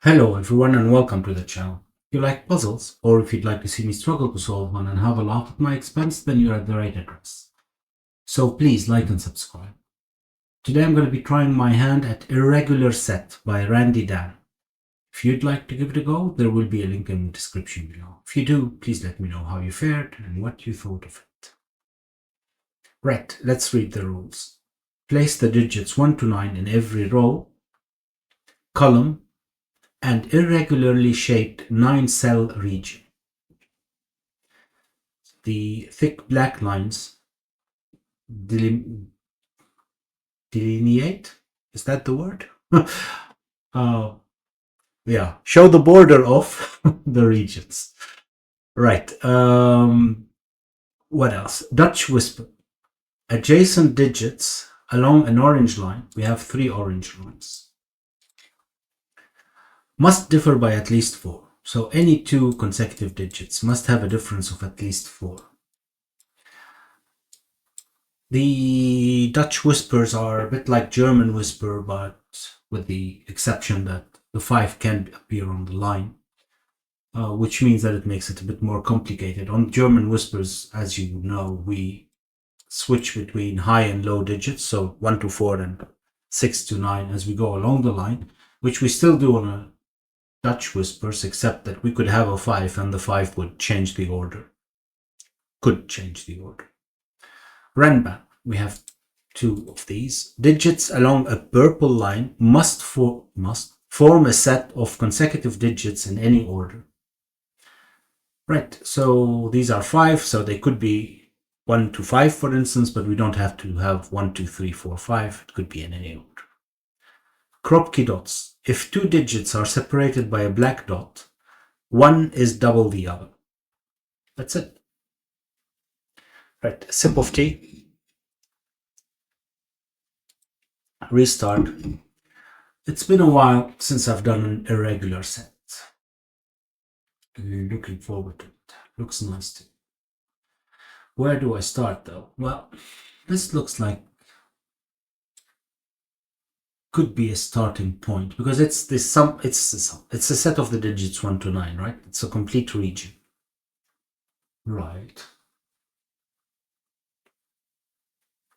Hello everyone and welcome to the channel. If you like puzzles, or if you'd like to see me struggle to solve one and have a laugh at my expense, then you're at the right address. So please like and subscribe. Today I'm going to be trying my hand at Irregular Set by RandyDan. If you'd like to give it a go, there will be a link in the description below. If you do, please let me know how you fared and what you thought of it. Right, let's read the rules. Place the digits 1 to 9 in every row, column, and irregularly shaped 9-cell region. The thick black lines delineate, is that the word? Yeah, show the border of the regions. Right. What else? Dutch whisper. Adjacent digits along an orange line. We have 3 orange lines. Must differ by at least 4. So any 2 consecutive digits must have a difference of at least 4. The Dutch whispers are a bit like German whisper, but with the exception that the 5 can appear on the line, which means that it makes it a bit more complicated. On German whispers, as you know, we switch between high and low digits, so 1 to 4 and 6 to 9 as we go along the line, which we still do on a Dutch whispers, except that we could have a 5 and the 5 would change the order. Could change the order. Renban, we have 2 of these. Digits along a purple line must form a set of consecutive digits in any order. Right, so these are 5, so they could be 1 to 5, for instance, but we don't have to have 1, 2, 3, 4, 5. It could be in any order. Kropki dots. If 2 digits are separated by a black dot, one is double the other. That's it. Right, a sip of tea. Restart. It's been a while since I've done an irregular set. Looking forward to it. Looks nice too. Where do I start though? Well, this looks like could be a starting point because it's a set of the digits 1 to 9, right? It's a complete region. Right.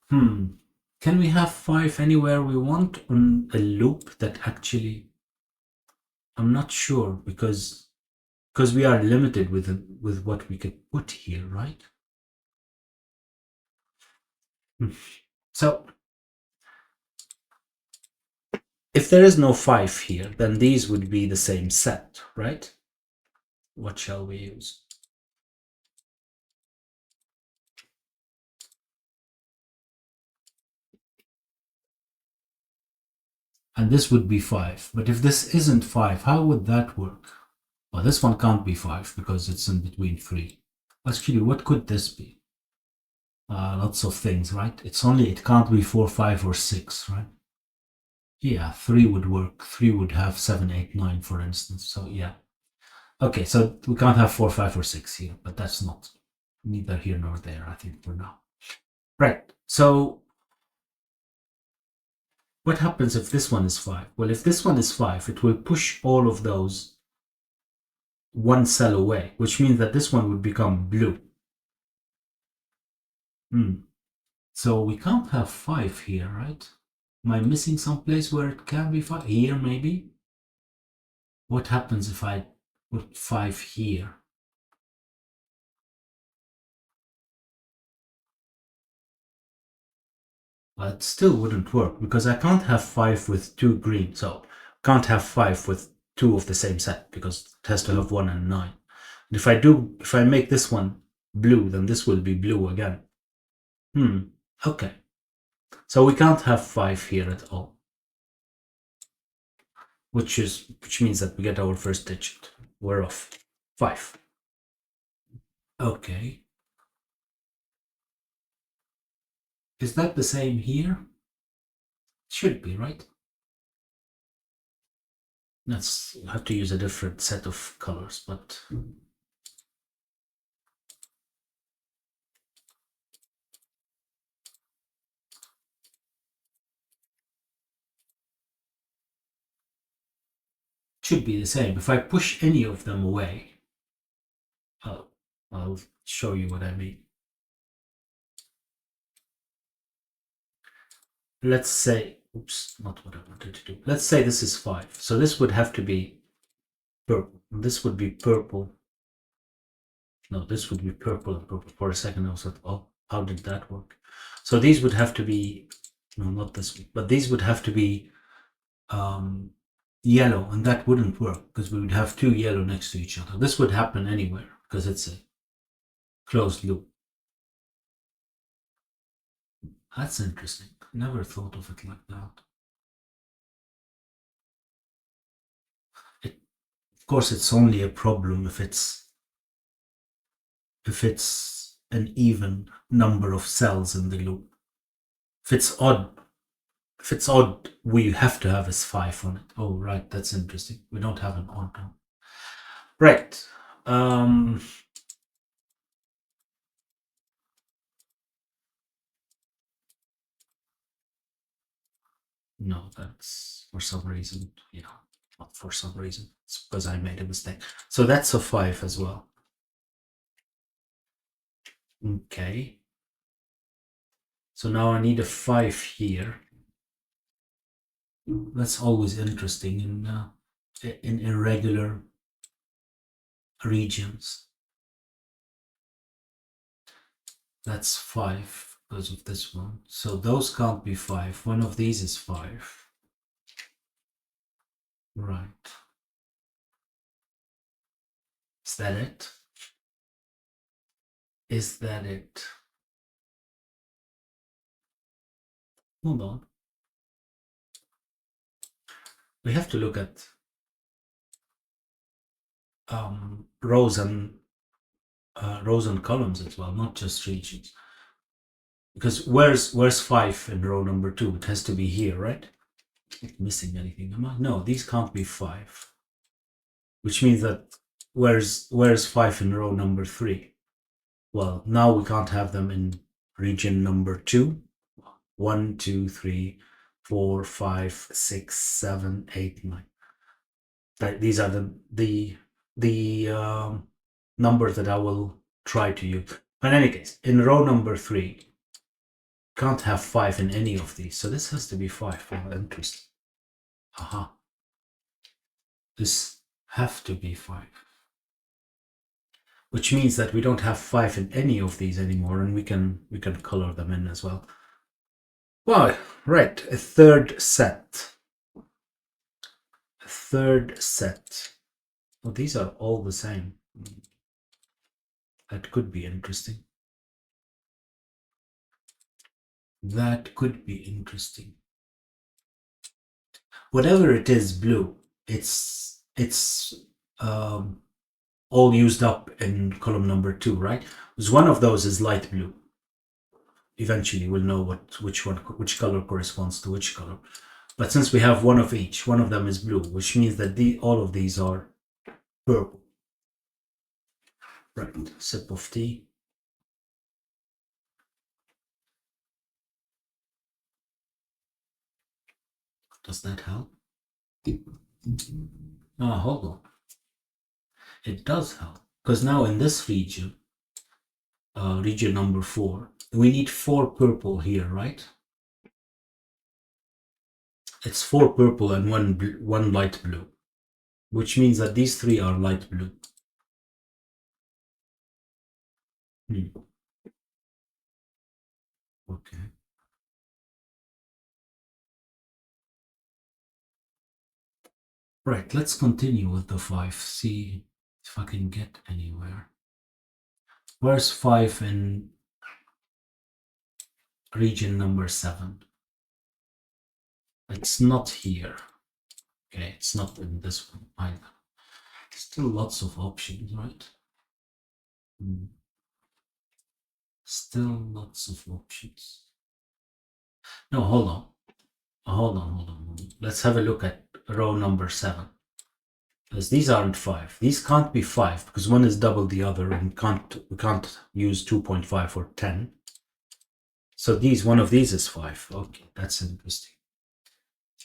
Can we have 5 anywhere we want on a loop that actually, I'm not sure, because we are limited with what we could put here, right? So if there is no 5 here, then these would be the same set, right? What shall we use? And this would be 5. But if this isn't 5, how would that work? Well, this one can't be 5 because it's in between 3. Actually, what could this be? Lots of things, right? It can't be 4, 5, or 6, right? Yeah, 3 would work. 3 would have 7, 8, 9, for instance. So yeah. Okay, so we can't have 4, 5, or 6 here, but that's not neither here nor there, I think, for now. Right, so what happens if this one is 5? Well, if this one is 5, it will push all of those 1 cell away, which means that this one would become blue. So we can't have 5 here, right? Am I missing some place where it can be 5? Here, maybe? What happens if I put 5 here? Well, it still wouldn't work because I can't have 5 with 2 green. So can't have 5 with 2 of the same set because it has to have 1 and 9. And if I make this one blue, then this will be blue again. Okay. So we can't have 5 here at all. Which means that we get our first digit. We're off. 5. Okay. Is that the same here? Should be, right? Let's have to use a different set of colors, but should be the same. If I push any of them away, I'll show you what I mean. Let's say, oops, not what I wanted to do. Let's say this is 5. So this would have to be purple. This would be purple. No, this would be purple and purple. For a second I was like, oh, how did that work? So these would have to be, no, not this one, but these would have to be yellow, and that wouldn't work because we would have 2 yellow next to each other. This would happen anywhere because it's a closed loop. That's interesting. Never thought of it like that. Of course, it's only a problem if it's an even number of cells in the loop. If it's odd, we have to have is 5 on it. Oh, right, that's interesting. We don't have an odd one. Right. No, that's for some reason. Yeah, not for some reason. It's because I made a mistake. So that's a 5 as well. Okay. So now I need a 5 here. That's always interesting in irregular regions. That's 5 because of this one. So those can't be 5. One of these is 5. Right. Is that it? Is that it? Hold on. We have to look at rows and columns as well, not just regions. Because where's 5 in row number 2? It has to be here, right? Not missing anything, am I? No, these can't be 5. Which means that where's 5 in row number 3? Well, now we can't have them in region number 2. 1, 2, 3, 4, 5, 6, 7, 8, 9. These are the numbers that I will try to use. But in any case, in row number 3, can't have 5 in any of these. So this has to be 5. Oh, interesting. Aha. This have to be 5. Which means that we don't have 5 in any of these anymore, and we can color them in as well. Well, right, a third set. A third set. Well, these are all the same. That could be interesting. That could be interesting. Whatever it is blue, it's all used up in column number 2, right? Because one of those is light blue. Eventually we'll know which color corresponds to which color. But since we have one of each, one of them is blue, which means that all of these are purple. Right, sip of tea. Does that help? Hold on. It does help, because now in this region, region number 4, we need 4 purple here, right? It's 4 purple and one light blue, which means that these 3 are light blue. Okay. Right, let's continue with the 5, see if I can get anywhere. Where's 5 in region number 7? It's not here. Okay, it's not in this one either. Still lots of options, right? Still lots of options. No, hold on. Hold on. Let's have a look at row number 7. Because these aren't 5. These can't be 5 because one is double the other, and we can't use 2.5 or 10. So one of these is 5. Okay, that's interesting.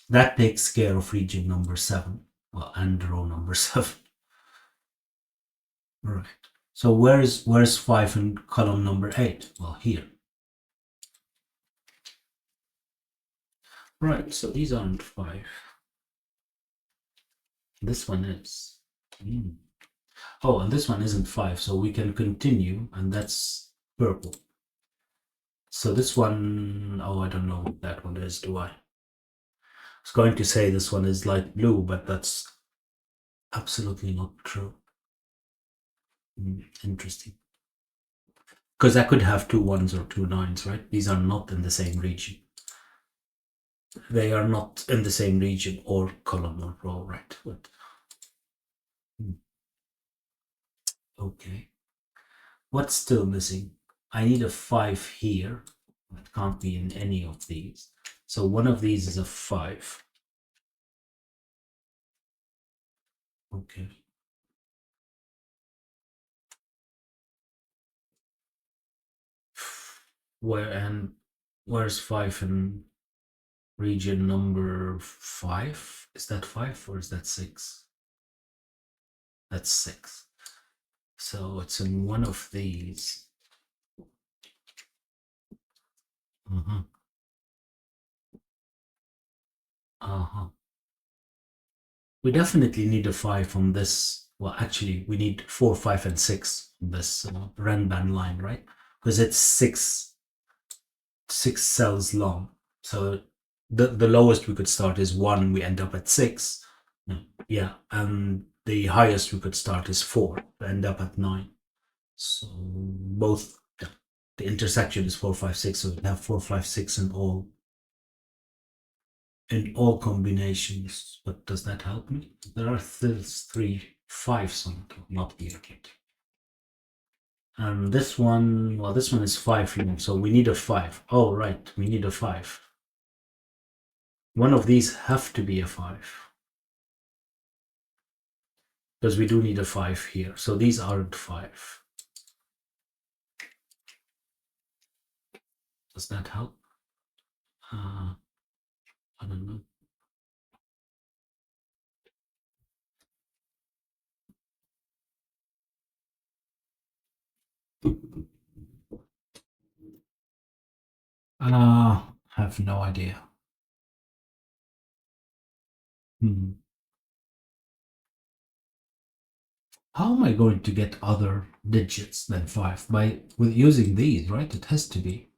That takes care of region number 7. Well, and row number 7. Right. So where's 5 in column number 8? Well, here. Right, so these aren't 5. This one is. Oh, and this one isn't 5, so we can continue, and that's purple. So this one, oh, I don't know what that one is, do I? I was going to say this one is light blue, but that's absolutely not true. Interesting. Because I could have 2 1s or 2 9s, right? These are not in the same region. They are not in the same region or column or row, right? But okay. What's still missing? I need a 5 here. It can't be in any of these. So one of these is a 5. Okay. Where's 5 in region number 5? Is that 5 or is that 6? That's 6. So it's in one of these. We definitely need a 5 on this. Well, actually, we need 4, 5, and 6 on this RandyDan line, right? Because it's 6 cells long. So the lowest we could start is 1. We end up at 6. Yeah, and the highest we could start is 4. We end up at 9. So both the intersection is 4, 5, 6. So we have 4, 5, 6 in all combinations. But does that help me? There are still 3 5s on top, not here. And this one, well, this one is 5 long, so we need a 5. Oh, right, we need a 5. One of these have to be a 5. Because we do need a 5 here. So these aren't 5. Does that help? I don't know. Have no idea. How am I going to get other digits than 5? With using these, right? It has to be.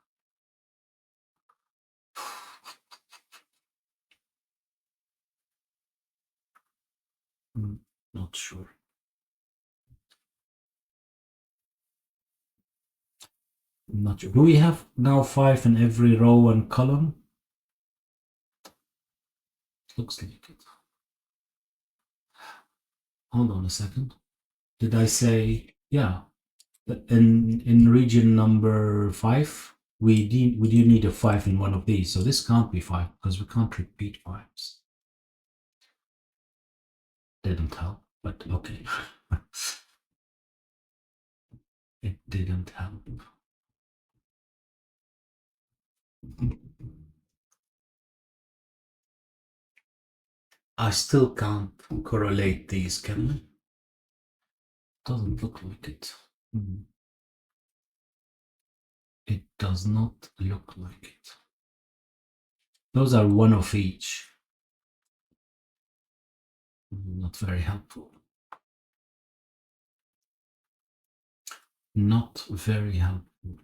Not sure. Not sure. Do we have now 5 in every row and column? Looks like it. Hold on a second. Did I say, yeah, in region number 5, we do need a 5 in one of these. So this can't be 5 because we can't repeat 5s. Didn't help, but okay. It didn't help. I still can't correlate these, can I? Doesn't look like it. It does not look like it. Those are one of each. Not very helpful. Not very helpful.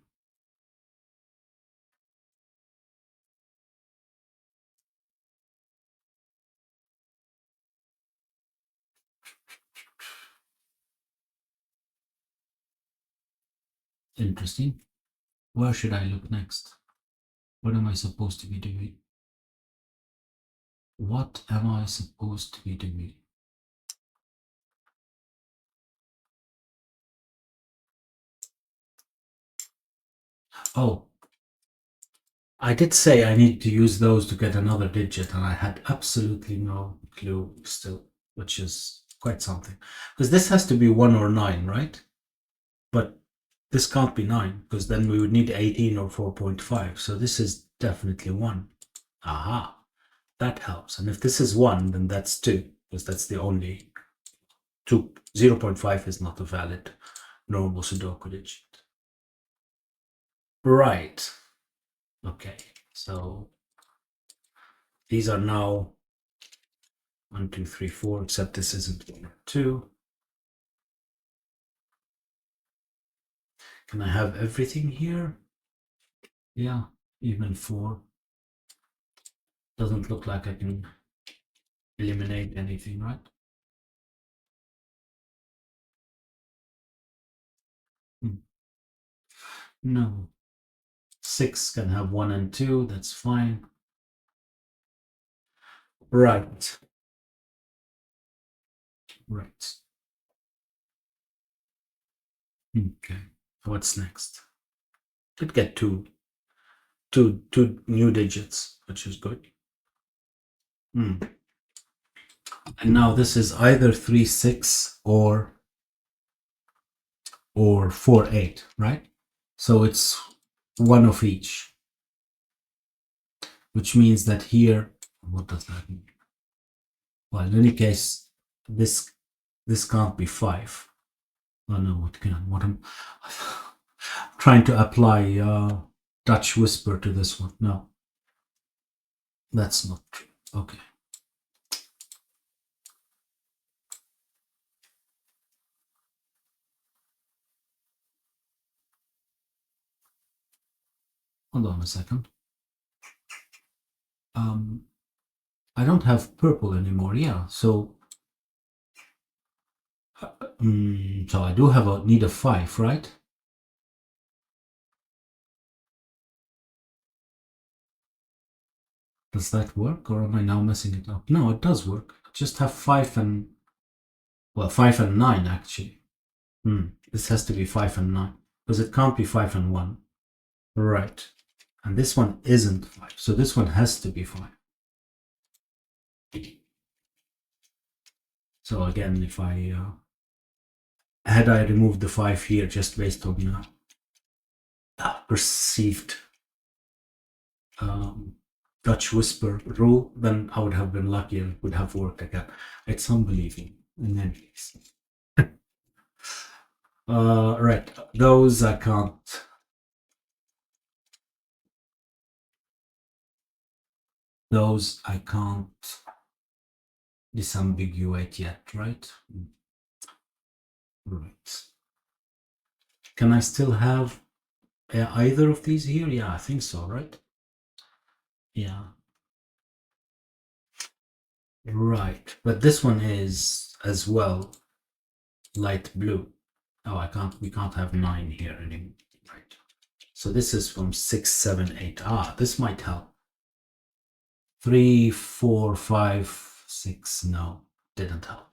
Interesting. Where should I look next? What am I supposed to be doing? What am I supposed to be doing? Oh, I did say I need to use those to get another digit, and I had absolutely no clue still, which is quite something. Because this has to be 1 or 9, right? But this can't be 9, because then we would need 18 or 4.5. So this is definitely 1. Aha, that helps. And if this is 1, then that's 2. because that's the only 0.5 is not a valid normal Sudoku digit. Right. Okay. So these are now 1, 2, 3, 4, except this isn't 1 or 2. Can I have everything here? Yeah, even 4. Doesn't look like I can eliminate anything, right? No. 6 can have 1 and 2, that's fine. Right. Right. Okay. What's next? Could get two new digits, which is good. And now this is either 3, 6 or 4, 8, right? So it's one of each, which means that here, what does that mean? Well, in any case, this can't be 5. Oh no, what I'm trying to apply Dutch whisper to this one. No, that's not true. Okay. Hold on a second. I don't have purple anymore. Yeah, so so I do have need a 5, right? Does that work, or am I now messing it up? No, it does work. Just have 5 and 9 actually. This has to be 5 and 9 because it can't be 5 and 1. Right. And this one isn't 5, so this one has to be 5. So again, if I had I removed the 5 here just based on perceived Dutch whisper rule, then I would have been lucky and it would have worked again. It's unbelievable in any case. Right, those I can't. Those I can't disambiguate yet, right? Right. Can I still have either of these here? Yeah, I think so, right? Yeah. Right, but this one is as well light blue. Oh, we can't have 9 here anymore. Right. So this is from 6, 7, 8. This might help. 3, 4, 5, 6. No, didn't help.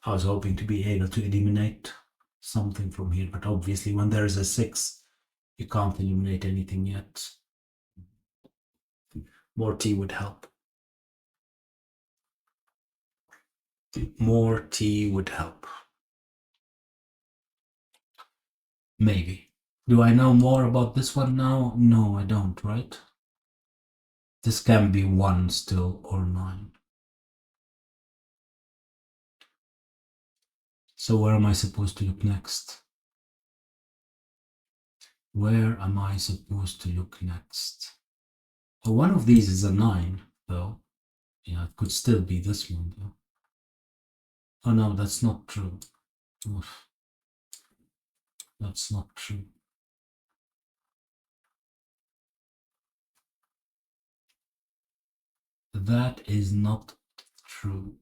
I was hoping to be able to eliminate something from here, but obviously when there is a 6, you can't eliminate anything yet. More T would help. More T would help. Maybe. Do I know more about this one now? No, I don't, right? This can be 1 still or 9. So where am I supposed to look next? Where am I supposed to look next? Oh, one of these is a 9, though. Yeah, it could still be this one, though. Oh no, that's not true. Oof. That's not true. That is not true.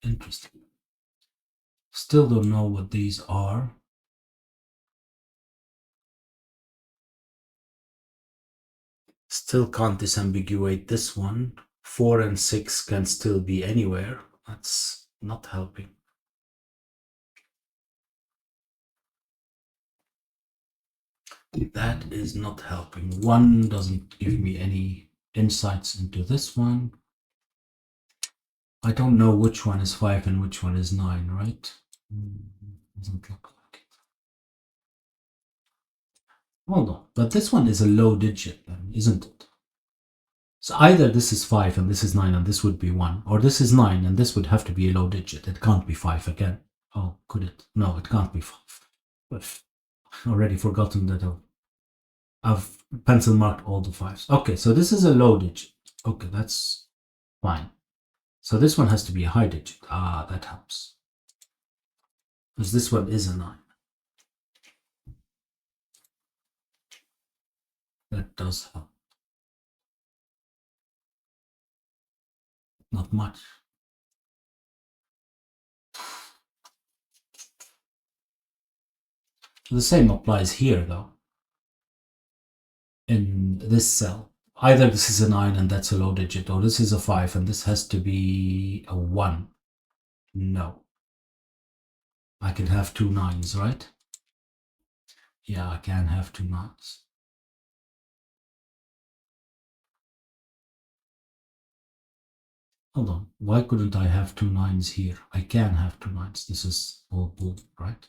Interesting. Still don't know what these are. Still can't disambiguate this one. 4 and 6 can still be anywhere. That's not helping. That is not helping. 1 doesn't give me any insights into this one. I don't know which one is 5 and which one is 9, right? Doesn't look like it. Hold on, but this one is a low digit then, isn't it? So either this is 5 and this is 9 and this would be 1, or this is 9 and this would have to be a low digit. It can't be 5 again. Oh, could it? No, it can't be 5. I've already forgotten that I've pencil marked all the 5s. Okay, so this is a low digit. Okay, that's fine. So this one has to be a high digit. Ah, that helps. Because this one is a 9. That does help. Not much. The same applies here, though. In this cell, either this is a 9 and that's a low digit, or this is a 5 and this has to be a 1. No. I can have 2 9s, right? Yeah, I can have 2 9s. Hold on. Why couldn't I have 2 9s here? I can have 2 9s. This is all bull, right?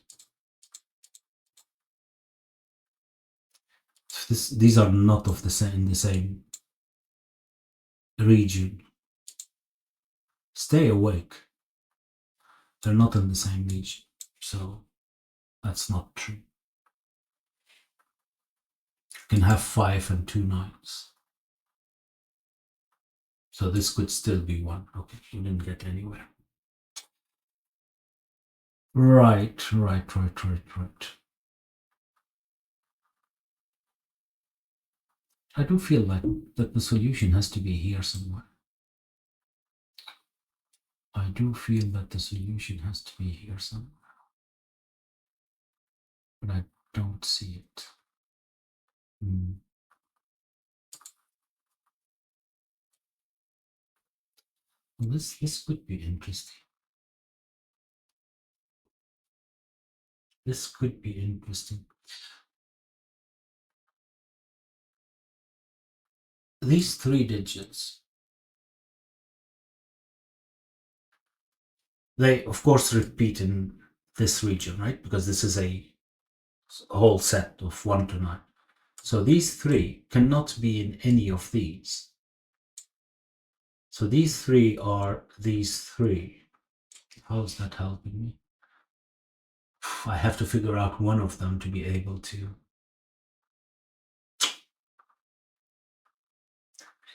These are not of the same region. Stay awake. They're not in the same region, so that's not true. You can have 5 and 2 9s. So this could still be 1. Okay, you didn't get anywhere. Right. I do feel like that the solution has to be here somewhere. I do feel that the solution has to be here somewhere. But I don't see it. Well, this could be interesting. This could be interesting. These 3 digits, they of course repeat in this region, right? Because this is a whole set of 1 to 9. So these 3 cannot be in any of these. So these 3 are these 3. How is that helping me? I have to figure out one of them to be able to.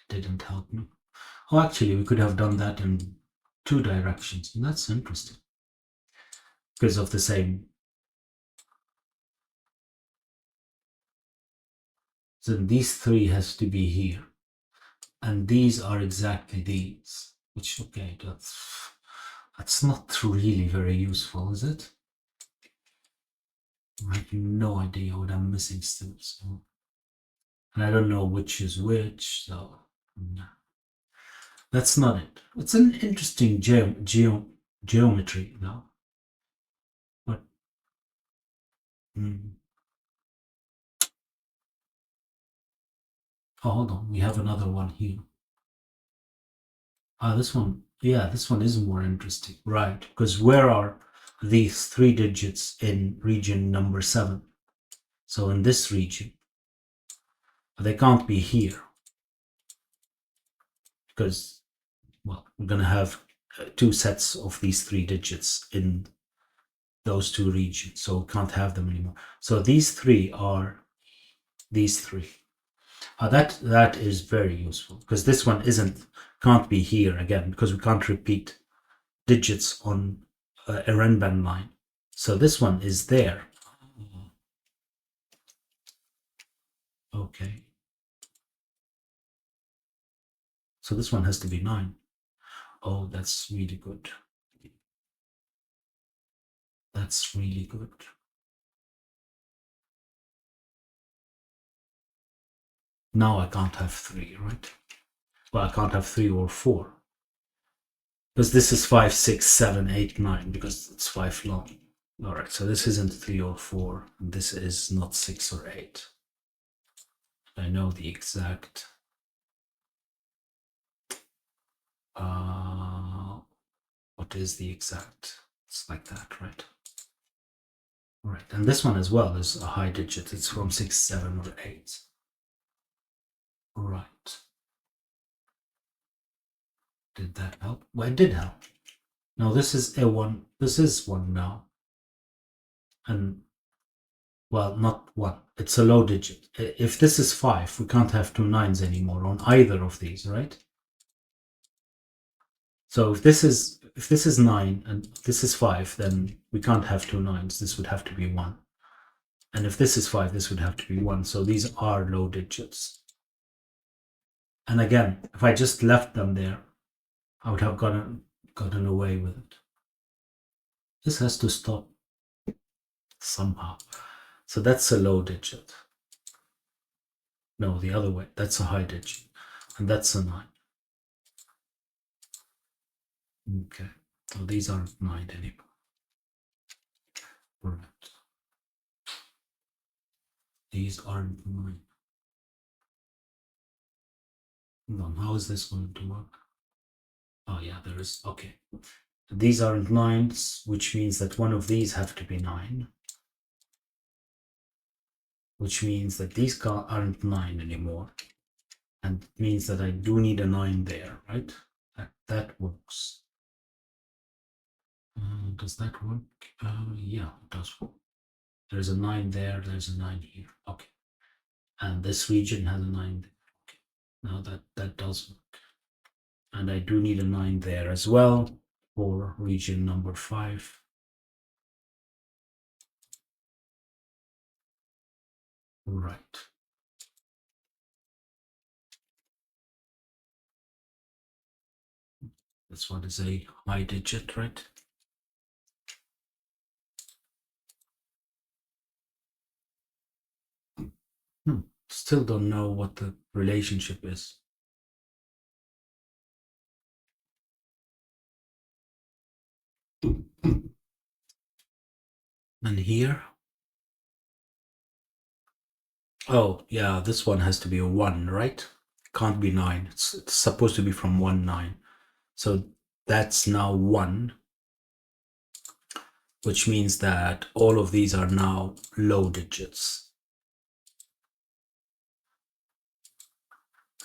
It didn't help me. Oh, actually, we could have done that in 2 directions. And that's interesting. Because of the same. So these 3 has to be here. And these are exactly these. Which, okay, that's not really very useful, is it? I have no idea what I'm missing still. So. And I don't know which is which, so no. That's not it. It's an interesting geometry, though. But oh, hold on, we have another one here. This one, yeah, this one is more interesting, right? Because where are these 3 digits in region number 7? So in this region, they can't be here because, well, we're going to have 2 sets of these 3 digits in those 2 regions, so we can't have them anymore. So these 3 are these 3. That is very useful because this one can't be here again because we can't repeat digits on a Renban line. So this one is there. Okay. So this one has to be 9. Oh, that's really good. That's really good. Now I can't have 3, right? Well, I can't have 3 or 4. Because this is 5, 6, 7, 8, 9, because it's 5 long. All right, so this isn't 3 or 4, and this is not 6 or 8. I know the exact. What is the exact? It's like that, right? Right, and this one as well is a high digit. It's from 6, 7, or 8. Right. Did that help? Well, it did help. Now this is a 1. This is 1 now. And, well, not 1. It's a low digit. If this is 5, we can't have 2 9s anymore on either of these, right? So if this is 9 and this is 5, then we can't have 2 9s. This would have to be 1. And if this is 5, this would have to be 1. So these are low digits. And again, if I just left them there, I would have gotten away with it. This has to stop somehow. So that's a low digit. No, the other way. That's a high digit. And that's a 9. Okay. So these aren't 9 anymore. Right. These aren't 9. No, how is this going to work? Oh yeah, there is. Okay. These aren't 9s, which means that one of these have to be 9. Which means that these aren't 9 anymore. And it means that I do need a 9 there, right? That works. Does that work? Yeah, it does work. There's a 9 there, there's a 9 here. Okay. And this region has a 9 there. Okay. Now that does work. And I do need a 9 there as well for region number 5. Right. This one is a high digit, right? Still don't know what the relationship is. And here? Oh, yeah, this one has to be a 1, right? Can't be 9. It's supposed to be from 1, 9. So that's now 1, which means that all of these are now low digits.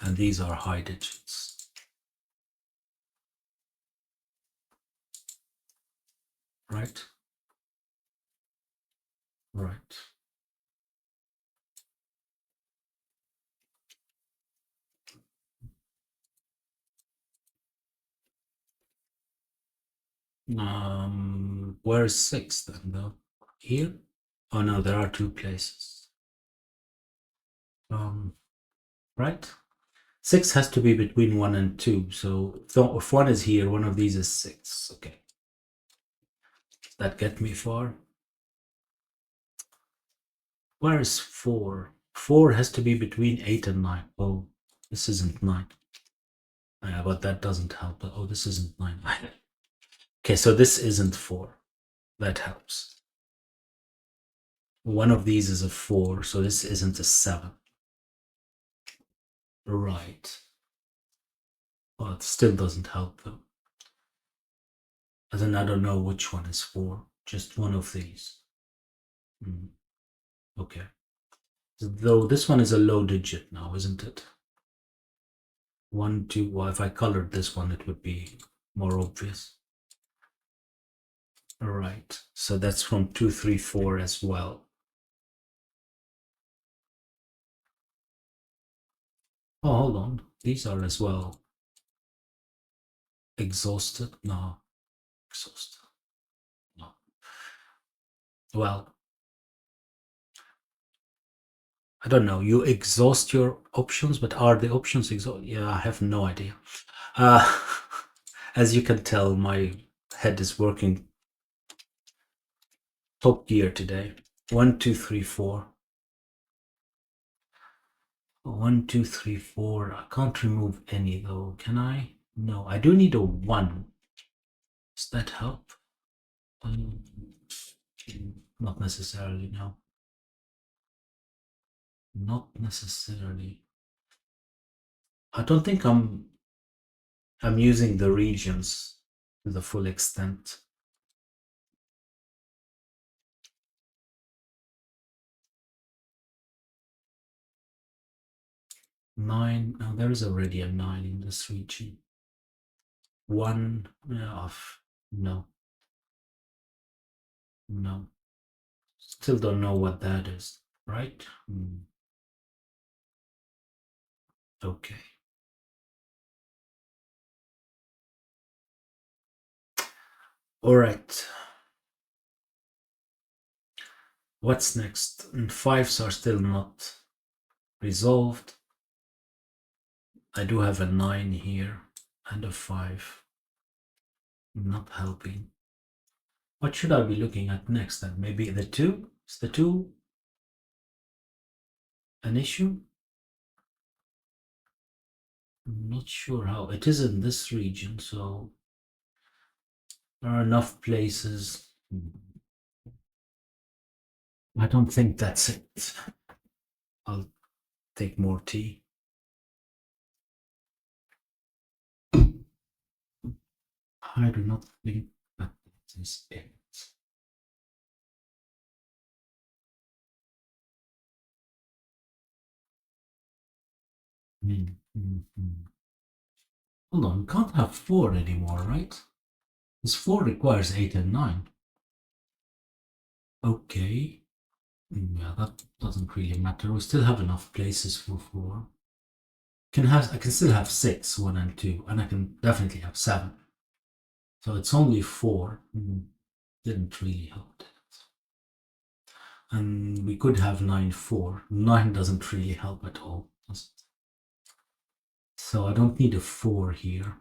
And these are high digits. Right? Right. Where is 6 then, though? Here? Oh no, there are 2 places. Right? 6 has to be between 1 and 2. So if 1 is here, one of these is 6. Okay. Does that get me far? Where is 4? 4 has to be between 8 and 9. Oh, this isn't 9. Yeah, but that doesn't help. Oh, this isn't 9 either. Okay, so this isn't 4. That helps. One of these is a 4, so this isn't a 7. Right. Well, it still doesn't help though. And then I don't know which one is 4. Just one of these. Okay. Though this one is a low digit now, isn't it? 1, 2. Well, if I colored this one, it would be more obvious. All right. So that's from 2, 3, 4 as well. Oh, hold on. These are as well. Exhausted? No. Exhausted. No. Well, I don't know. You exhaust your options, but are the options exhausted? Yeah, I have no idea. As you can tell, my head is working top gear today. 1, 2, 3, 4. 1, 2, 3, 4. I can't remove any though, can I? No, I do need a 1. Does that help? Not necessarily, no. Not necessarily. I don't think I'm using the regions to the full extent. 9. Now there is already a 9 in this region. 1 off. No. No. Still don't know what that is, right? Okay. All right. What's next? And 5s are still not resolved. I do have a 9 here and a 5. Not helping. What should I be looking at next then? Maybe the 2? Is the 2 an issue? I'm not sure how. It is in this region, so there are enough places. I don't think that's it. I'll take more tea. I do not think that is it. Hold on, we can't have 4 anymore, right? This 4 requires 8 and 9. Okay. Yeah, that doesn't really matter. We still have enough places for 4. I can still have 6, 1 and 2, and I can definitely have 7. So it's only 4. Didn't really help that. And we could have 9, 4. 9 doesn't really help at all, does it? So I don't need a 4 here.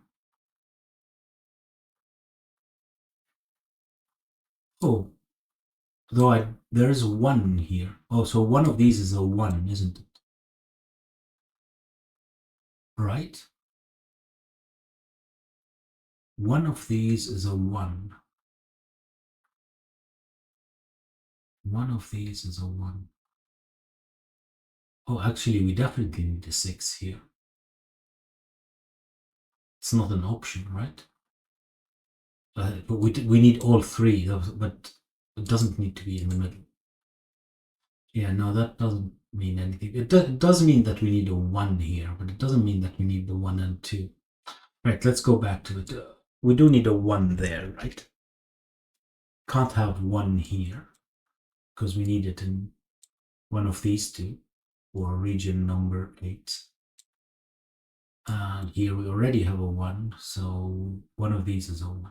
Oh, though there is 1 here. Oh, so one of these is a 1, isn't it? Right? One of these is a 1. One of these is a 1. Oh, actually, we definitely need a 6 here. It's not an option, right? But we need all 3, but it doesn't need to be in the middle. Yeah, no, that doesn't mean anything. It does mean that we need a 1 here, but it doesn't mean that we need the 1 and 2. Right, let's go back to it. We do need a 1 there, right? Can't have 1 here because we need it in one of these 2 or region number 8. And here we already have a 1, so one of these is a 1.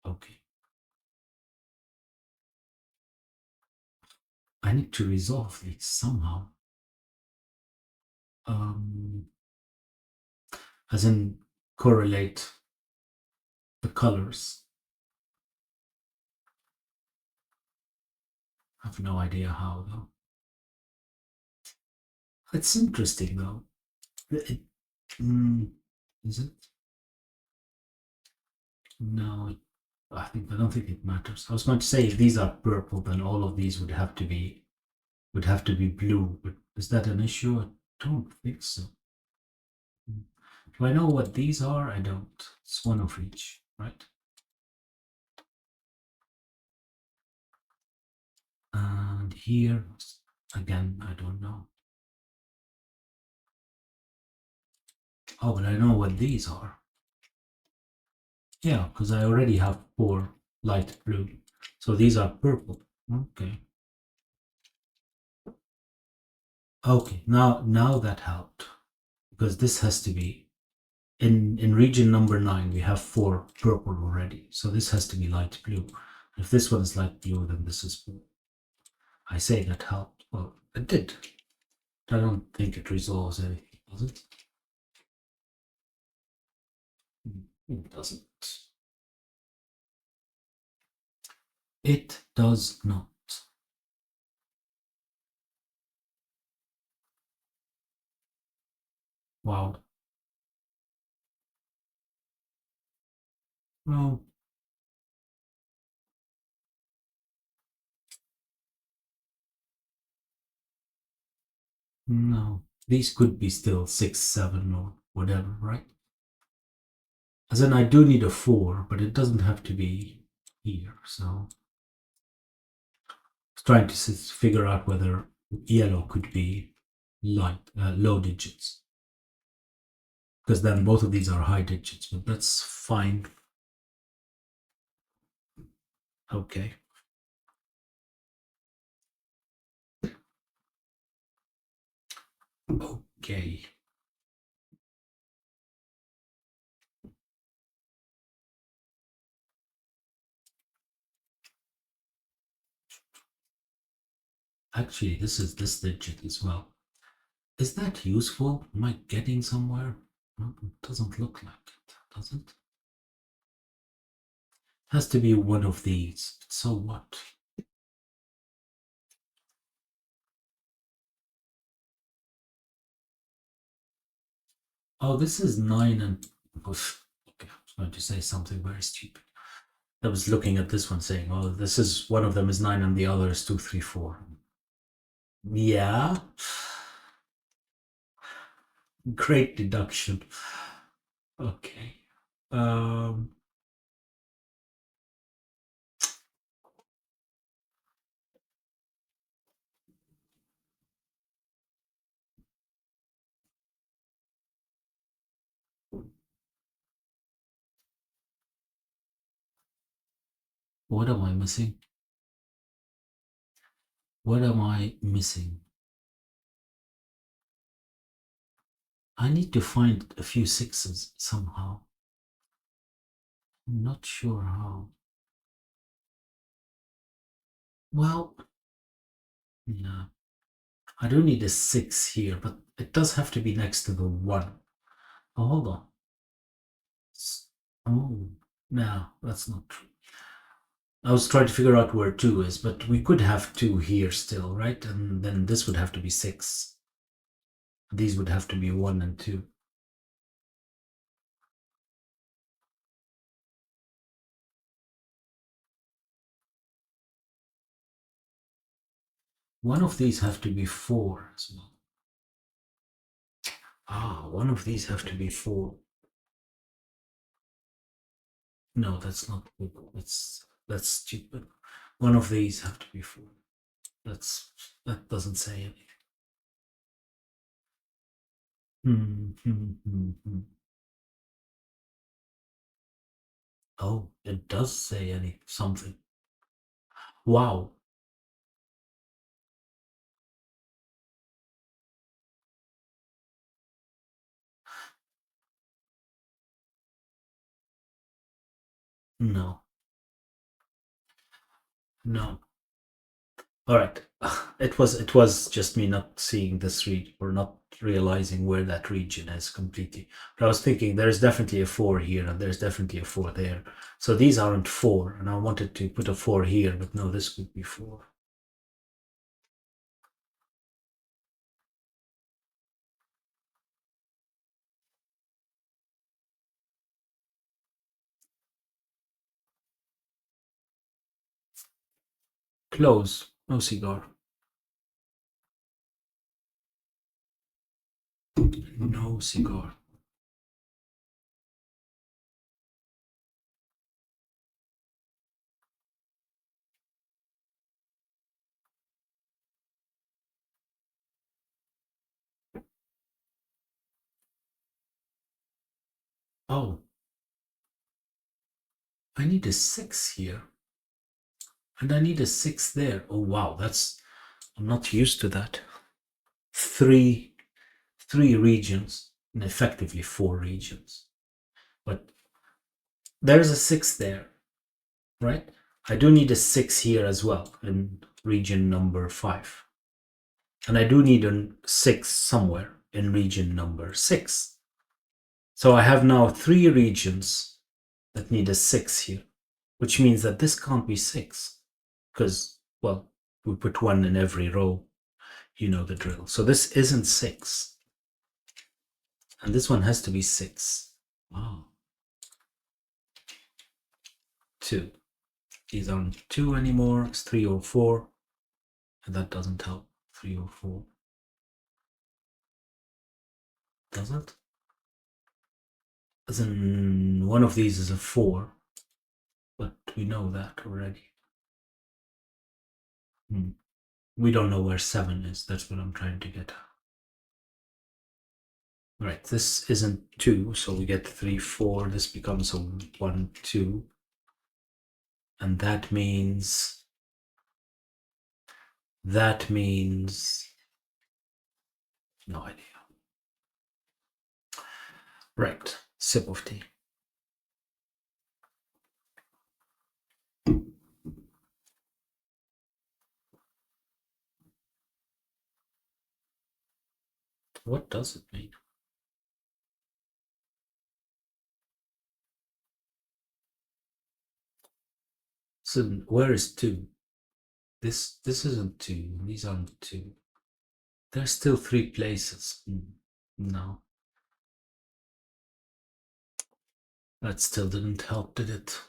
Okay. I need to resolve these somehow. As in correlate the colors. I have no idea how though. It's interesting though. Is it? No, I don't think it matters. I was going to say if these are purple, then all of these would have to be blue. But is that an issue? I don't think so. Do I know what these are? I don't. It's one of each, right? And here, again, I don't know. Oh, but I know what these are. Yeah, because I already have 4 light blue. So these are purple. Okay. Okay, now that helped. Because this has to be in region number 9, we have 4 purple already. So this has to be light blue. If this one is light blue, then this is blue. I say that helped. Well, it did. I don't think it resolves anything, does it? It doesn't. It does not. Wow. Well, no. These could be still 6, 7 or whatever, right? As in, I do need a 4, but it doesn't have to be here, so I was trying to figure out whether yellow could be low digits. because then both of these are high digits, but that's fine. Okay. Okay. Actually, this is this digit as well. Is that useful? Am I getting somewhere? No, it doesn't look like it, does it? Has to be one of these. So what? Oh, this is 9 and... Oof. Okay, I was going to say something very stupid. I was looking at this one saying, oh, this is... One of them is 9 and the other is 2, 3, 4. Yeah. Great deduction. Okay. Um... What am I missing? What am I missing? I need to find a few sixes somehow. I'm not sure how. Well, yeah. I don't need a 6 here, but it does have to be next to the 1. Oh, hold on. Oh, no, that's not true. I was trying to figure out where 2 is, but we could have 2 here still, right? And then this would have to be 6. These would have to be 1 and 2. One of these have to be 4 as well. Ah, one of these have to be 4. No, that's not good. That's stupid. One of these have to be 4. That doesn't say anything. Oh, it does say something. Wow. No. No. All right. It was just me not seeing this region or not realizing where that region is completely. But I was thinking there's definitely a 4 here and there's definitely a 4 there. So these aren't 4, and I wanted to put a 4 here, but no, this could be 4. Close. No cigar. No cigar. Oh, I need a 6 here. And I need a 6 there. Oh, wow. I'm not used to that. Three regions, and effectively 4 regions. But there's a 6 there, right? I do need a 6 here as well in region number 5. And I do need a 6 somewhere in region number 6. So I have now 3 regions that need a 6 here, which means that this can't be 6 because, well, we put 1 in every row. You know the drill. So this isn't 6. And this one has to be 6. Wow. 2. These aren't 2 anymore. It's 3 or 4. And that doesn't help. 3 or 4. Does it? As in, one of these is a 4. But we know that already. We don't know where 7 is. That's what I'm trying to get at. Right, this isn't 2, so we get 3, 4. This becomes a 1, 2. And that means no idea. Right, sip of tea. What does it mean? So where is 2? This isn't 2. These aren't 2. There's still 3 places. No. That still didn't help, did it?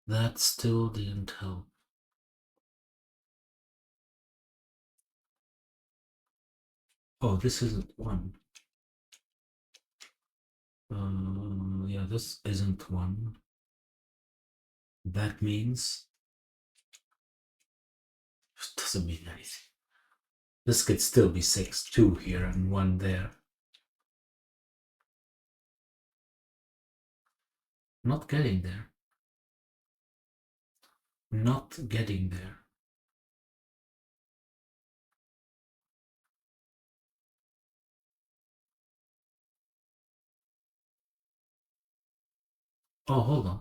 That still didn't help. Oh, this isn't 1. Yeah, this isn't 1. That means it doesn't mean anything. This could still be 6, 2 here and 1 there. Not getting there. Not getting there. Oh, hold on.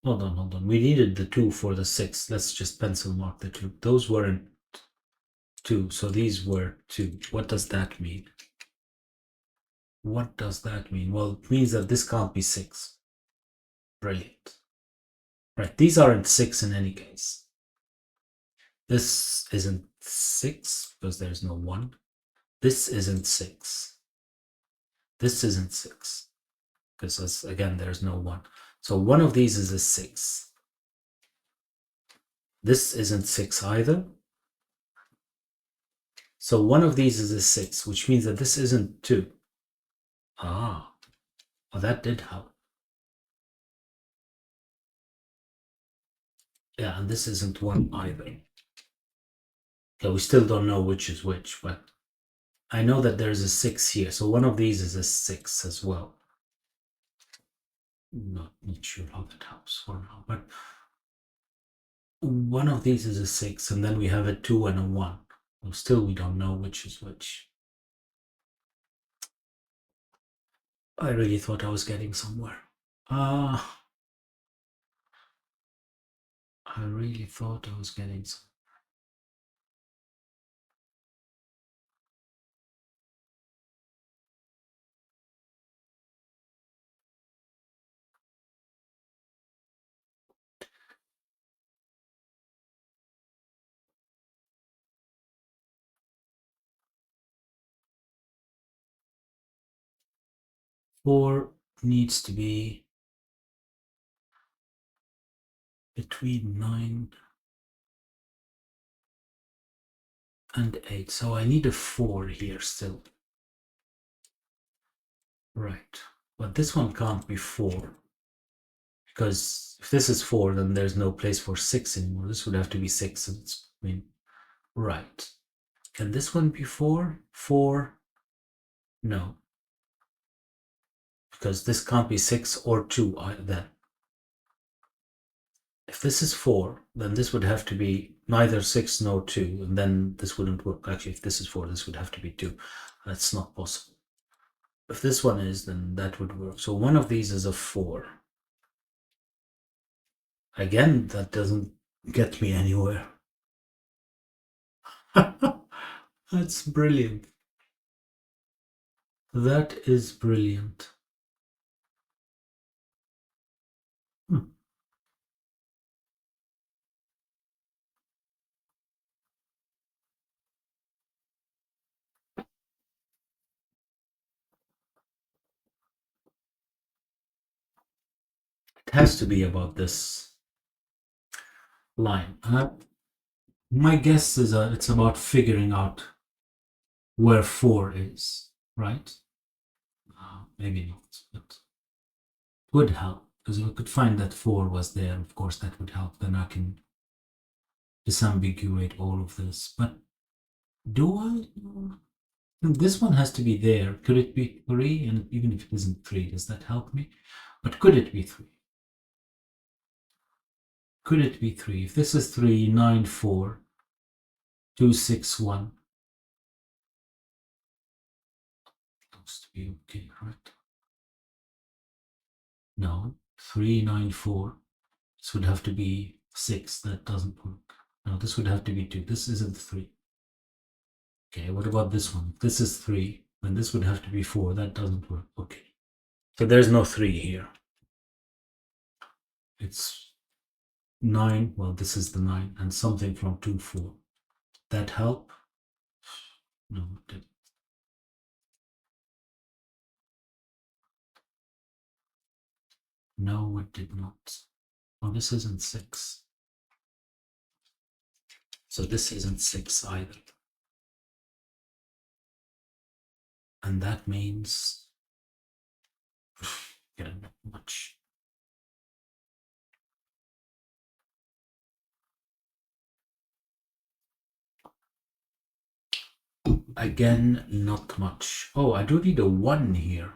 Hold on. We needed the 2 for the 6. Let's just pencil mark the 2. Those weren't 2, so these were 2. What does that mean? What does that mean? Well, it means that this can't be 6. Brilliant. Right, these aren't 6 in any case. This isn't 6 because there's no 1. This isn't 6. This isn't 6 because, again, there's no 1. So one of these is a 6. This isn't 6 either. So one of these is a 6, which means that this isn't 2. Ah, well, that did help. Yeah, and this isn't 1 either. Okay, we still don't know which is which, but I know that there's a 6 here, so one of these is a 6 as well. Not sure how that helps for now, but one of these is a 6, and then we have a 2 and a 1. Well, still, we don't know which is which. I really thought I was getting somewhere. I really thought I was getting somewhere. Four needs to be between 9 and 8. So I need a 4 here still. Right. But this one can't be 4. Because if this is 4, then there's no place for 6 anymore. This would have to be 6. Right. Can this one be 4? 4? No. Because this can't be 6 or 2 then. If this is 4, then this would have to be neither 6 nor 2, and then this wouldn't work. Actually, if this is 4, this would have to be 2. That's not possible. If this one is, then that would work. So one of these is a 4. Again, that doesn't get me anywhere. That's brilliant. That is brilliant. It has to be about this line. My guess is it's about figuring out where 4 is, right? Maybe not, but would help, because if we could find that 4 was there, of course that would help. Then I can disambiguate all of this. But Do I? This one has to be there. Could it be 3? And even if it isn't 3, does that help me? But could it be 3? Could it be 3? If this is 3, 9, 4, 2, 6, 1. Looks to be okay, right? No, 3, 9, 4. This would have to be 6. That doesn't work. No, this would have to be 2. This isn't 3. Okay, what about this one? If this is 3, then this would have to be 4. That doesn't work. Okay. So there's no 3 here. It's 9. Well, this is the 9 and something from 2, 4. That help? No, it didn't. No, it did not. Oh, this isn't 6. So this isn't 6 either. And that means yeah, not much. Again, not much. Oh, I do need a 1 here.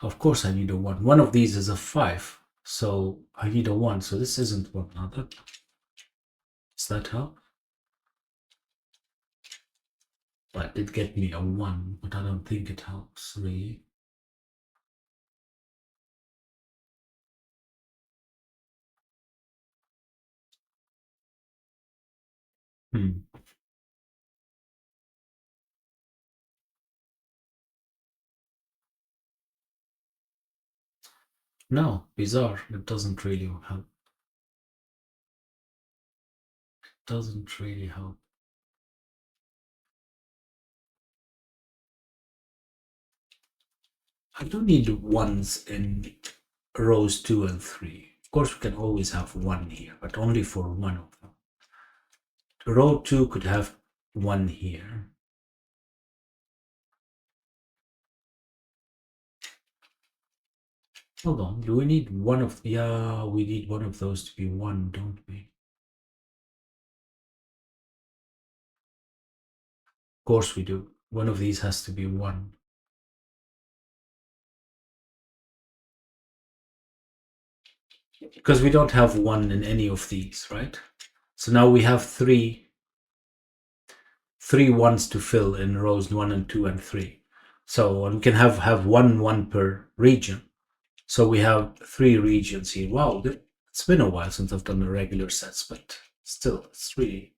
Of course I need a 1. One of these is a 5. So I need a 1. So this isn't 1. Now that, does that help? But it get me a 1, but I don't think it helps really. No, bizarre. It doesn't really help. Doesn't really help. I don't need ones in rows 2 and 3. Of course, we can always have 1 here, but only for one of them. Row 2 could have 1 here. Hold on, do we need one of, yeah, we need one of those to be 1, don't we? Of course we do. One of these has to be 1. Because we don't have 1 in any of these, right? So now we have 3 ones to fill in rows 1 and 2 and 3. So we can have 1 per region. So we have 3 regions here. Wow, it's been a while since I've done the regular sets, but still, it's really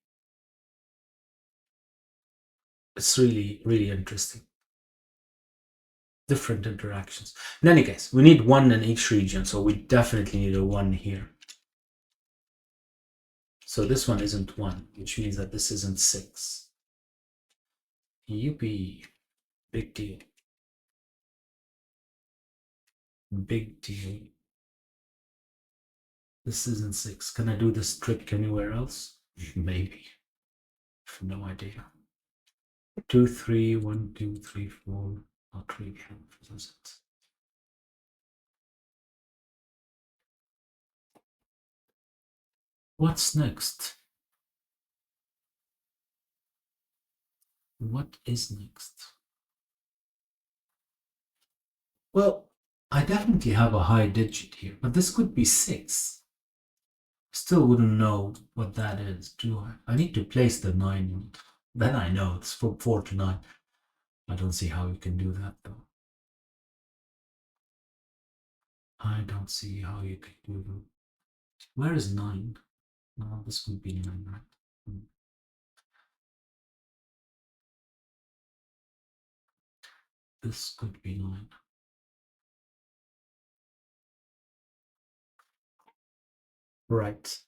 interesting. Different interactions. In any case, we need 1 in each region, so we definitely need a 1 here. So this one isn't 1, which means that this isn't 6. Yippee. Big deal. Big deal. This isn't 6. Can I do this trick anywhere else? Maybe. I have no idea. 2, 3, 1, 2, 3, 4. Not really. What's next? What is next? Well, I definitely have a high digit here, but this could be 6. Still wouldn't know what that is, do I? I need to place the 9. Then I know it's from 4 to 9. I don't see how you can do that though. I don't see how you can do that. Where is 9? No, this would be 9, right? This could be 9. Right.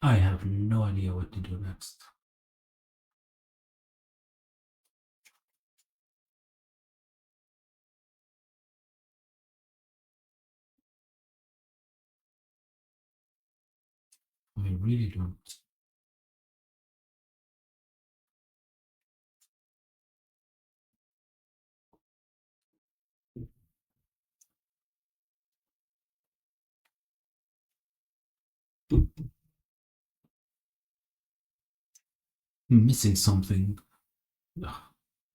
I have no idea what to do next. I really don't. Missing something,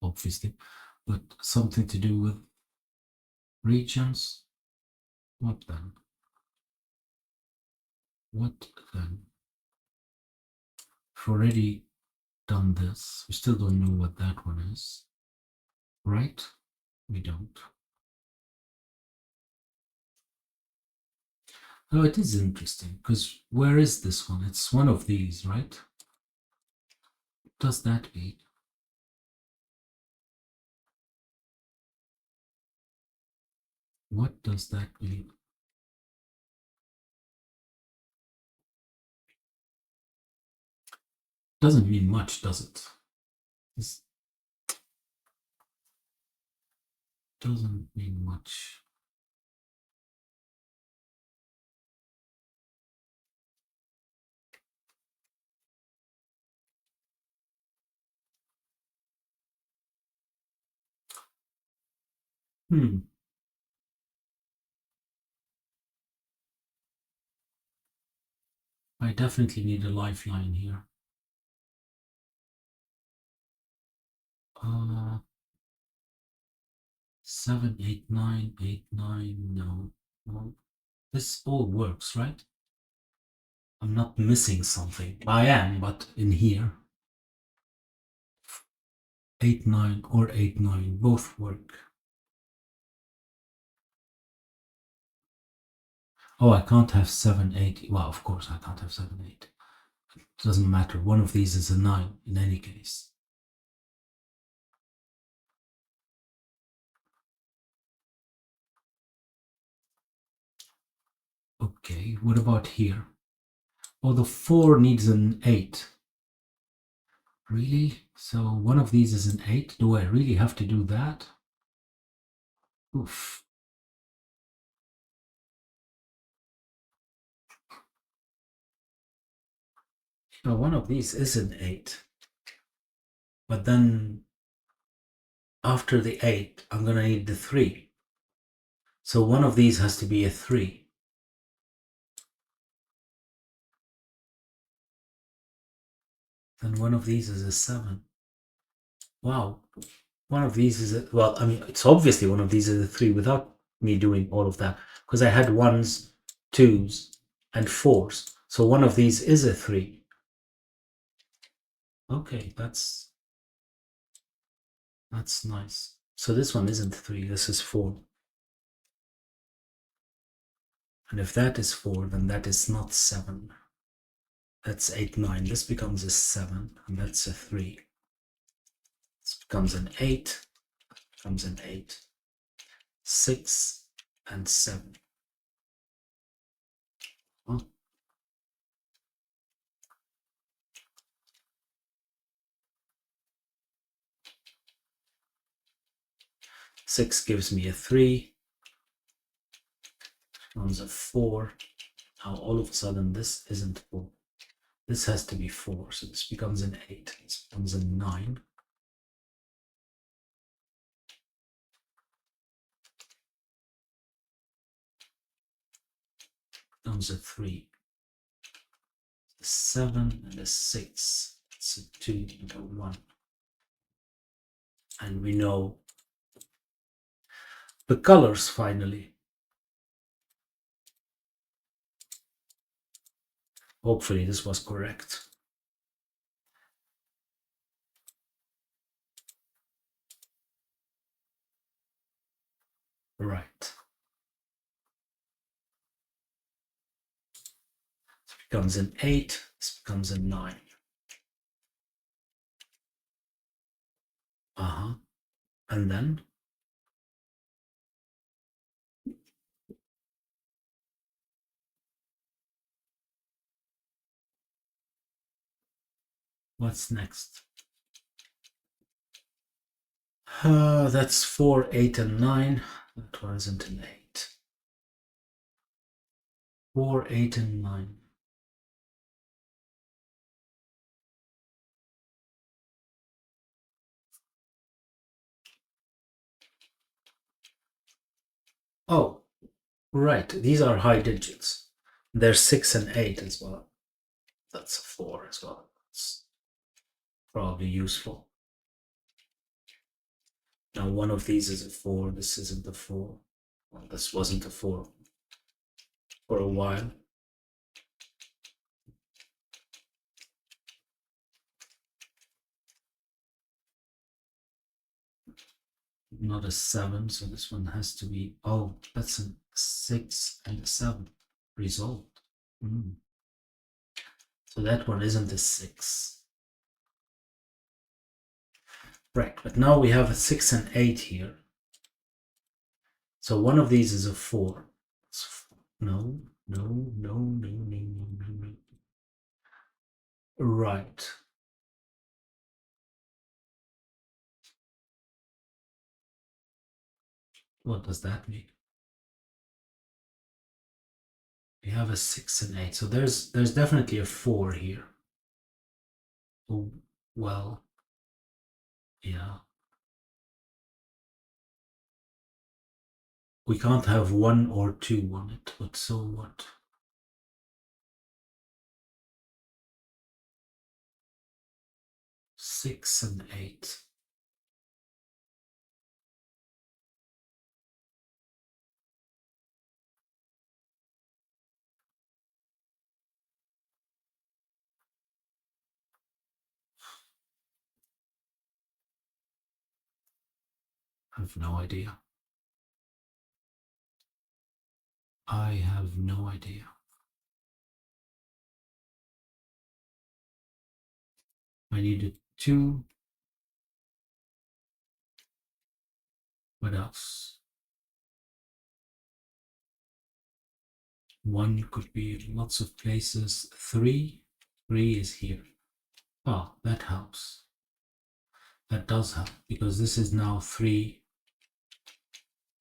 obviously, but something to do with regions. What then? What then? We've already done this. We still don't know what that one is, right? We don't. Oh, it is interesting, because where is this one? It's one of these, right? What does that mean? What does that mean? Doesn't mean much, does it? This doesn't mean much. Hmm. I definitely need a lifeline here. 7, 8, 9, 8, 9, no. Well, this all works, right? I'm not missing something. I am, but in here. 8, 9 or 8, 9, both work. Oh, I can't have 7, 8. Well, of course I can't have 7, 8. It doesn't matter. One of these is a 9 in any case. Okay, what about here? Oh, the 4 needs an 8. Really? So one of these is an 8? Do I really have to do that? Oof. No, one of these is an 8. But then after the 8, I'm going to need the 3. So one of these has to be a 3. Then one of these is a 7. Wow. One of these is a, well, I mean, it's obviously one of these is a 3 without me doing all of that, because I had 1s, 2s, and 4s. So one of these is a 3. Okay, that's nice. So this one isn't 3, this is 4. And if that is 4, then that is not 7. That's 8, 9. This becomes a 7, and that's a 3. This becomes an 8, becomes an 8. 6 and 7. Huh? 6 gives me a 3, becomes a 4. Now all of a sudden this isn't 4. This has to be 4, so this becomes an 8. This becomes a 9. Becomes a 3. A 7 and a 6. It's a 2 and a 1. And we know the colors finally. Hopefully this was correct. Right. This becomes an 8. This becomes a 9. And then what's next? That's 4, 8, and 9. That wasn't an 8. 4, 8, and 9. Oh, right. These are high digits. There's 6 and 8 as well. That's a 4 as well. It's probably useful. Now one of these is a 4. This isn't a 4. Well, this wasn't a 4 for a while. Not a 7, so this one has to be, oh, that's a 6 and a 7 result. So that one isn't a 6. Right, but now we have a 6 and 8 here. So one of these is a 4. No. Right. What does that mean? We have a 6 and 8. So there's definitely a 4 here. Oh, well, yeah. We can't have 1 or 2 on it, but so what? Six and 8. I have no idea. I have no idea. I needed 2. What else? 1 could be lots of places. 3. 3 is here. Oh, that helps. That does help because this is now 3,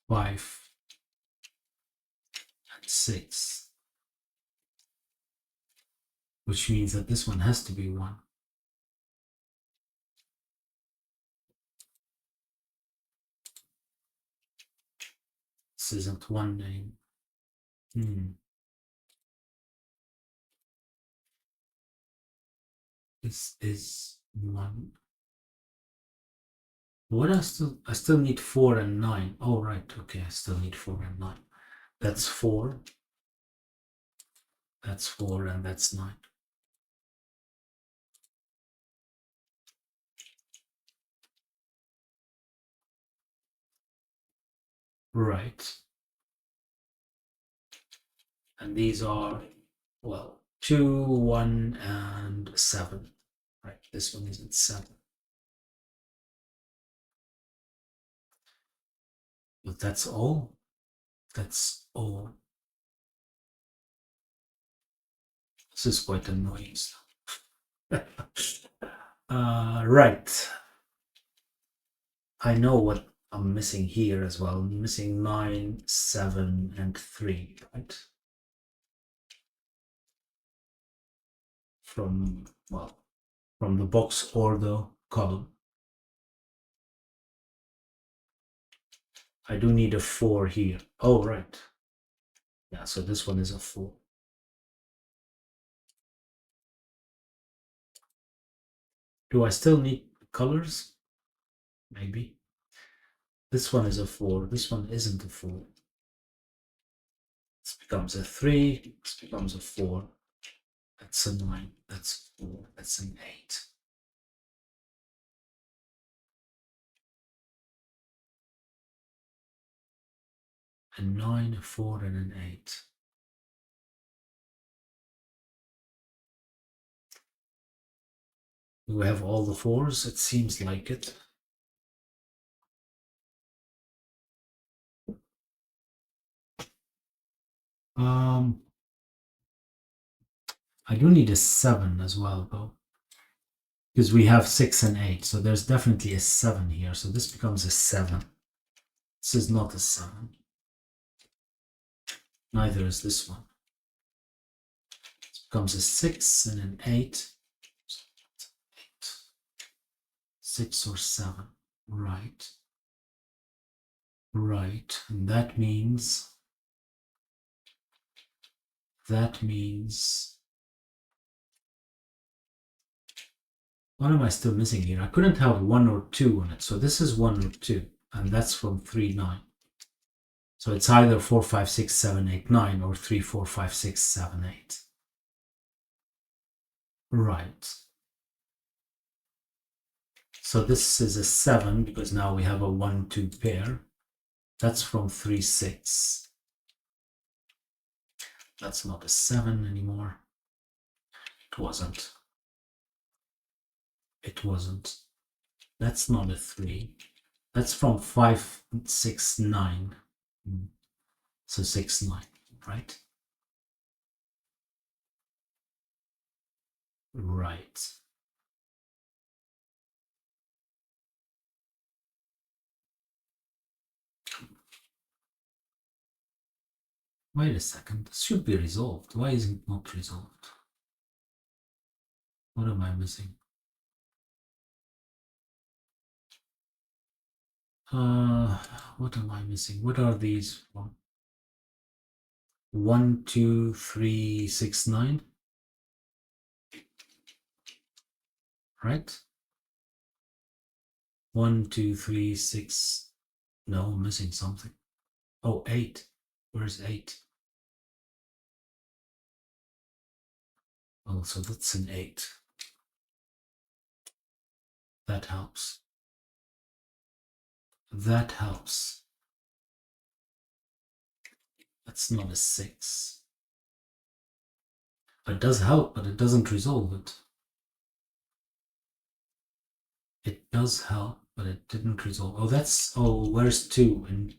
5, and 6. Which means that this one has to be 1. This isn't 1 name. This is 1. What I still need 4 and 9. Oh, right. Okay, I still need 4 and 9. That's 4. That's 4 and that's 9. Right. And these are, well, 2, 1, and 7. Right, this one isn't 7. But that's all. That's all. This is quite annoying stuff. Right. I know what I'm missing here as well. I'm missing 9, 7, and 3, right? From the box or the column. I do need a 4 here. Oh, right. Yeah, so this one is a 4. Do I still need colors? Maybe. This one is a 4. This one isn't a 4. This becomes a 3. This becomes a 4. That's a 9. That's a 4. That's an 8. A 9, a 4, and an 8. Do we have all the 4s? It seems like it. I do need a 7 as well, though. Because we have 6 and 8, so there's definitely a 7 here. So this becomes a 7. This is not a 7. Neither is this one. This becomes a 6 and an 8. 6 or 7. Right. Right. And that means that means... What am I still missing here? I couldn't have 1 or 2 on it. So this is 1 or 2. And that's from 3, 9. So it's either 4, 5, 6, 7, 8, 9 or 3, 4, 5, 6, 7, 8. Right. So this is a 7 because now we have a 1, 2 pair. That's from 3, 6. That's not a 7 anymore. It wasn't. It wasn't. That's not a 3. That's from 5, 6, 9. So 6, 9, right? Right. Wait a second. This should be resolved. Why is it not resolved? What am I missing? What am I missing? What are these? 1, 2, 3, 6, 9. Right? 1, 2, 3, 6. No, I'm missing something. Oh, 8. Where's 8? Oh, so that's an 8. That helps. That helps. That's not a 6. It does help, but it doesn't resolve it. It does help, but it didn't resolve. Oh, that's... Oh, where's 2? And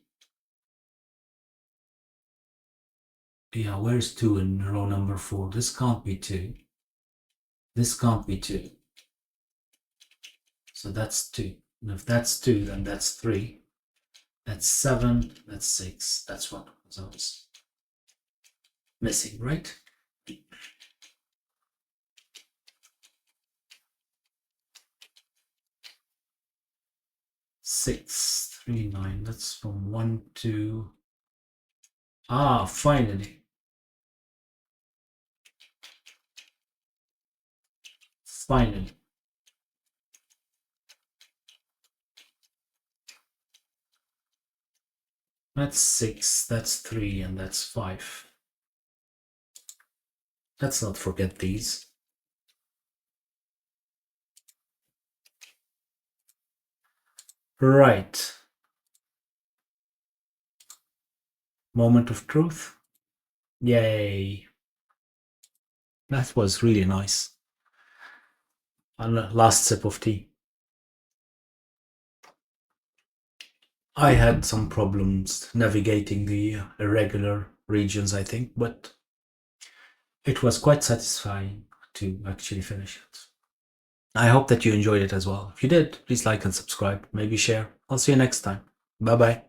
yeah, where's 2 in row number 4? This can't be 2. This can't be 2. So that's 2. And if that's 2, then that's 3. That's 7. That's 6. That's what was missing, right? Six, 3, 9. That's from 1 to... Ah, finally. Finally. That's 6, that's 3, and that's 5. Let's not forget these. Right. Moment of truth. Yay. That was really nice. And last sip of tea. I had some problems navigating the irregular regions, I think, but it was quite satisfying to actually finish it. I hope that you enjoyed it as well. If you did, please like and subscribe, maybe share. I'll see you next time. Bye bye.